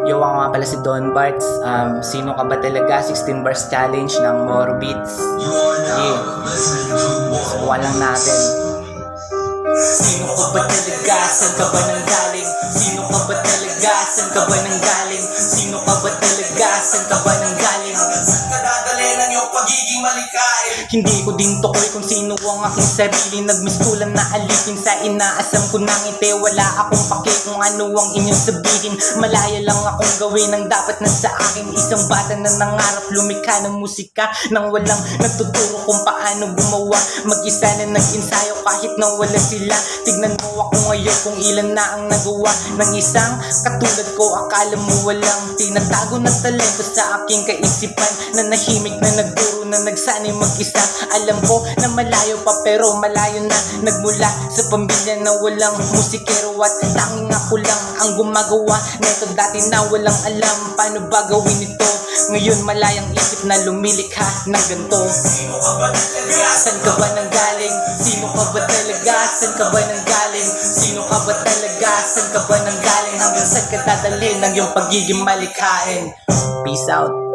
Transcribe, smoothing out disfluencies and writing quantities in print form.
Yo, ako nga pala si Don Barts. Sino ka ba talaga? 16 bars challenge ng More Beats. Yeah. Subukan lang natin. Sino ka ba talaga? Saan ka ba nanggaling? Sino ka ba talaga? Saan ka ba nanggaling? Sino ka ba talaga? Saan ka ba nanggaling? Saan ka dadali ng iyong pagiging malikain? Hindi ko din tukoy kung sino ang aking sarili. Nagmistulan na alipin sa inaasam ko ng ngiti. Wala akong pake kung ano ang inyong sabihin. Malaya lang akong gawin ang dapat na sa akin. Isang bata na nangarap lumikha ng musika nang walang nagtuturo kung paano gumawa. Mag-isa na nag-ensayo kahit na wala sila. Tignan mo ako ngayon kung ilan na ang nagawa ng isang katulad ko. Akala mo walang tinatago na talento sa aking kaisipan. Nanahimik na nagturo na nagsanay mag-isa. Alam ko na malayo pa pero malayo na nagmula sa pamilya na walang musikero. At tanging ako lang ang gumagawa neto. Dati na walang alam paano ba gawin ito. Ngayon malayang isip na lumilikha ng ganito. Sino ka ba talaga? Saan ka ba nanggaling? Sino ka ba talaga? Saan ka ba nanggaling? Sino ka ba talaga? Saan ka ba nanggaling? Hanggang saan ka dadalhin ng iyong pagiging malikhain? Peace out.